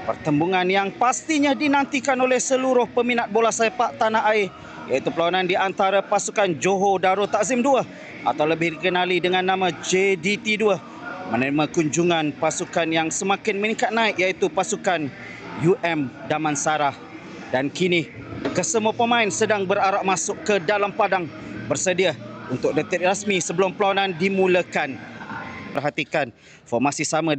Pertembungan yang pastinya dinantikan oleh seluruh peminat bola sepak tanah air, iaitu perlawanan di antara pasukan Johor Darul Takzim 2 atau lebih dikenali dengan nama JDT 2 menerima kunjungan pasukan yang semakin meningkat naik, iaitu pasukan Damansara. Dan kini kesemua pemain sedang berarak masuk ke dalam padang bersedia untuk detik rasmi sebelum perlawanan dimulakan. Perhatikan formasi sama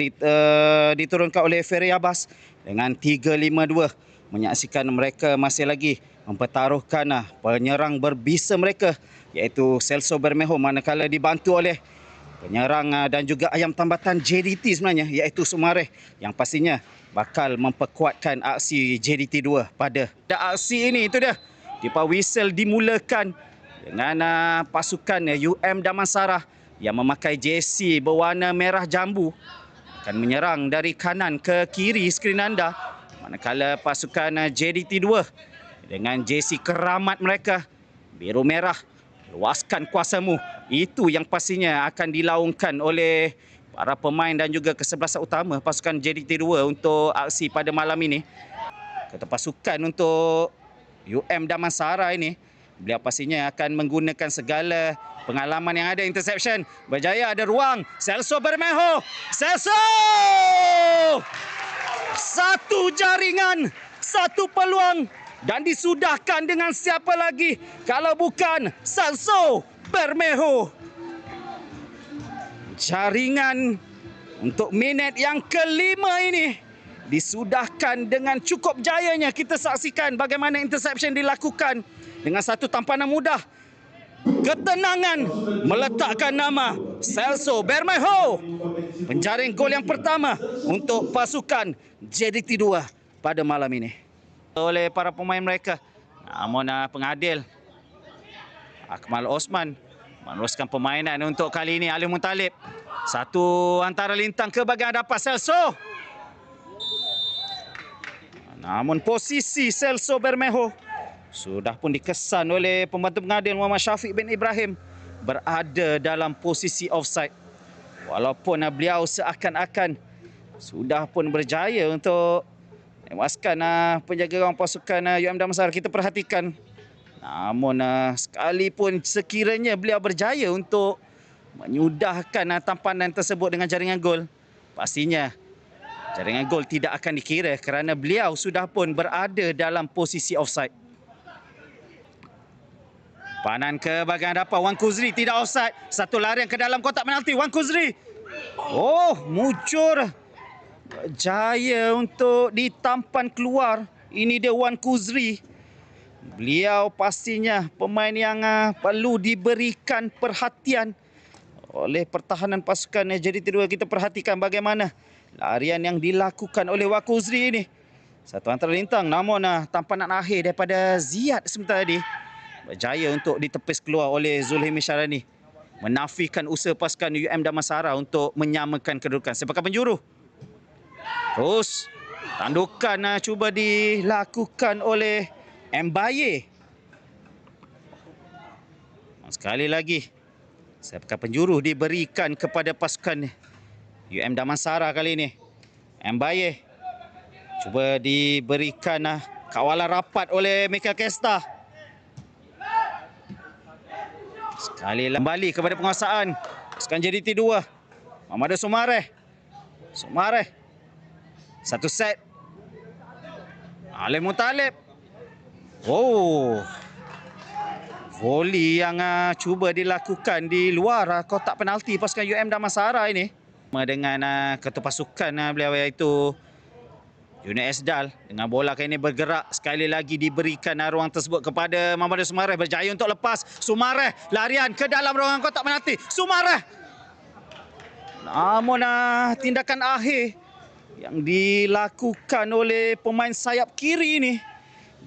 diturunkan oleh Ferry Abbas dengan 3-5-2, menyaksikan mereka masih lagi mempertaruhkan penyerang berbisa mereka, iaitu Celso Bermejo, manakala dibantu oleh penyerang dan juga ayam tambatan JDT sebenarnya, iaitu Sumareh, yang pastinya bakal memperkuatkan aksi JDT 2 pada aksi ini. Itu dia, tipa whistle dimulakan dengan pasukan Damansara yang memakai jersey berwarna merah jambu akan menyerang dari kanan ke kiri skrin anda, manakala pasukan JDT 2 dengan jersey keramat mereka biru merah, luaskan kuasamu, itu yang pastinya akan dilaungkan oleh para pemain dan juga kesebelasan utama pasukan JDT 2 untuk aksi pada malam ini. Kata pasukan untuk Damansara ini, beliau pastinya akan menggunakan segala pengalaman yang ada. Interception berjaya, ada ruang. Celso Bermejo, Celso! Satu jaringan, satu peluang, dan disudahkan dengan siapa lagi kalau bukan Celso Bermejo. Jaringan untuk minit yang kelima ini disudahkan dengan cukup jayanya. Kita saksikan bagaimana interception dilakukan dengan satu tampanan mudah. Ketenangan meletakkan nama Celso Bermejo penjaring gol yang pertama untuk pasukan JDT 2 pada malam ini oleh para pemain mereka. Namun pengadil Akmal Osman meneruskan permainan untuk kali ini. Ali Muntalib, satu antara lintang ke bahagian hadapan Celso. Namun posisi Celso Bermejo sudah pun dikesan oleh pembantu pengadil Muhammad Syafiq bin Ibrahim berada dalam posisi offside. Walaupun beliau seakan-akan sudah pun berjaya untuk menewaskan penjaga gawang pasukan Damansara. Kita perhatikan, namun sekalipun sekiranya beliau berjaya untuk menyudahkan tampanan tersebut dengan jaringan gol, pastinya jaringan gol tidak akan dikira kerana beliau sudah pun berada dalam posisi offside. Panan ke bahagian hadapan, Wan Kuzri tidak offside. Satu larian ke dalam kotak penalti, Wan Kuzri. Oh, muncul. Berjaya untuk ditampan keluar. Ini dia Wan Kuzri. Beliau pastinya pemain yang perlu diberikan perhatian oleh pertahanan pasukan JDT 2. Kita perhatikan bagaimana larian yang dilakukan oleh Wan Kuzri ini. Satu antara lintang, namun tampanan akhir daripada Ziyad sebentar tadi berjaya untuk ditepis keluar oleh Zulhimi Syarani, menafikan usaha pasukan Damansara untuk menyamakan kedudukan. Sepakat penjuru. Terus tandukan cuba dilakukan oleh Mbaye. Sekali lagi sepakat penjuru diberikan kepada pasukan Damansara kali ini. Mbaye cuba diberikan kawalan rapat oleh Michael Kesta. Sekali lagi kembali kepada penguasaan pasukan JDT 2. Muhammad Sumareh. Sumareh. Satu set. Ali Muntalib. Oh. Volley yang cuba dilakukan di luar kotak penalti pasukan Damansara ini. Dengan ketua pasukan beliau, iaitu Junior Esdal, dengan bola kali ini bergerak, sekali lagi diberikan ruang tersebut kepada Muhammad Sumareh. Berjaya untuk lepas. Sumareh larian ke dalam ruangan kotak penalti. Sumareh. Namun tindakan akhir yang dilakukan oleh pemain sayap kiri ini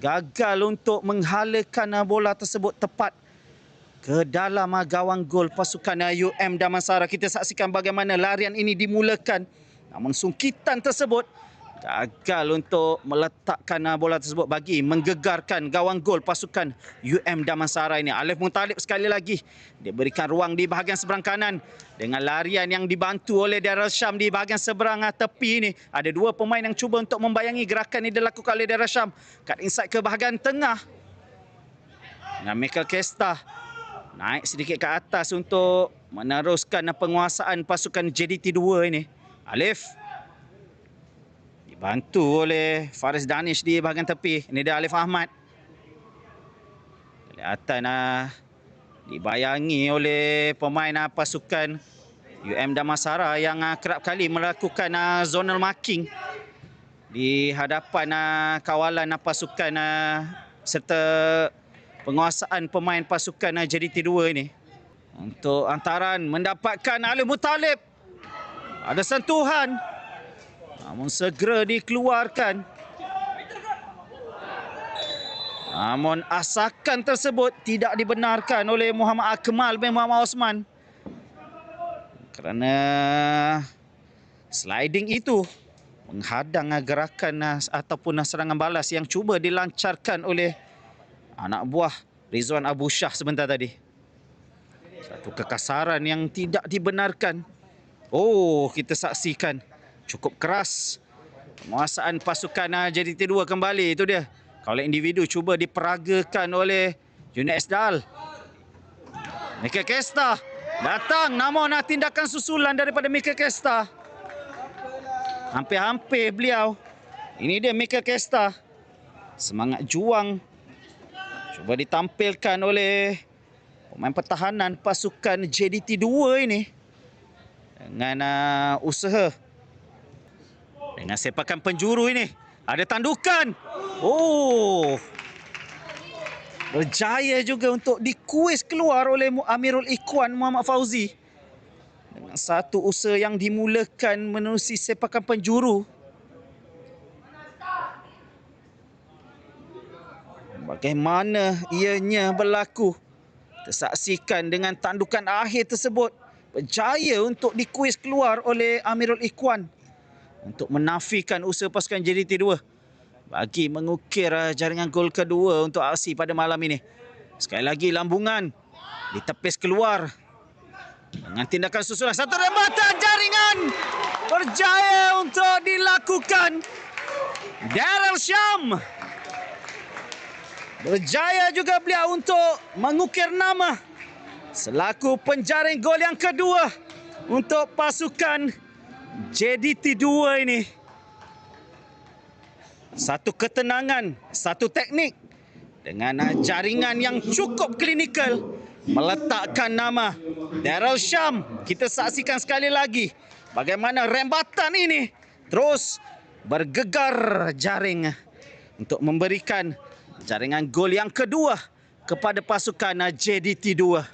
gagal untuk menghalakan bola tersebut tepat ke dalam gawang gol pasukan Damansara. Kita saksikan bagaimana larian ini dimulakan, namun sungkitan tersebut gagal untuk meletakkan bola tersebut bagi menggegarkan gawang gol pasukan UM Damansara ini. Alif Muttalib sekali lagi dia berikan ruang di bahagian seberang kanan dengan larian yang dibantu oleh Daryl Sham di bahagian seberang tepi ini. Ada dua pemain yang cuba untuk membayangi gerakan ini dilakukan oleh Daryl Sham. Cut inside ke bahagian tengah dengan Michael Kesta naik sedikit ke atas untuk meneruskan penguasaan pasukan JDT2 ini. Alif dibantu oleh Faris Danish di bahagian tepi. Ini dia Alif Ahmad. Kelihatan dibayangi oleh pemain pasukan UM Damansara yang kerap kali melakukan zonal marking di hadapan kawalan pasukan serta penguasaan pemain pasukan JDT2 ini. Untuk hantaran mendapatkan Alif Muttalib. Ada sentuhan, namun segera dikeluarkan. Namun asakan tersebut tidak dibenarkan oleh Muhammad Akmal bin Muhammad Osman. Kerana sliding itu menghadang gerakan ataupun serangan balas yang cuba dilancarkan oleh anak buah Rizwan Abu Shah sebentar tadi. Satu kekasaran yang tidak dibenarkan. Oh, kita saksikan cukup keras penguasaan pasukan JDT2 kembali. Itu dia. Kalau individu cuba diperagakan oleh Junaid Esdal. Michael Kesta datang, namun tindakan susulan daripada Michael Kesta. Hampir-hampir beliau. Ini dia Michael Kesta. Semangat juang cuba ditampilkan oleh pemain pertahanan pasukan JDT2 ini. Dengan usaha, dengan sepakan penjuru ini, ada tandukan. Oh, berjaya juga untuk dikuis keluar oleh Amirul Ikhwan Muhammad Fauzi. Dengan satu usaha yang dimulakan menerusi sepakan penjuru. Bagaimana ianya berlaku? Tersaksikan dengan tandukan akhir tersebut. Berjaya untuk dikuis keluar oleh Amirul Ikhwan untuk menafikan usaha pasukan JDT2 bagi mengukir jaringan gol kedua untuk aksi pada malam ini. Sekali lagi lambungan ditepis keluar dengan tindakan susulan. Satu rembatan jaringan berjaya untuk dilakukan. Daryl Sham berjaya juga beliau untuk mengukir nama selaku penjaring gol yang kedua untuk pasukan JDT2 ini. Satu ketenangan, satu teknik dengan jaringan yang cukup klinikal meletakkan nama Daryl Sham. Kita saksikan sekali lagi bagaimana rembatan ini terus bergegar jaring untuk memberikan jaringan gol yang kedua kepada pasukan JDT2.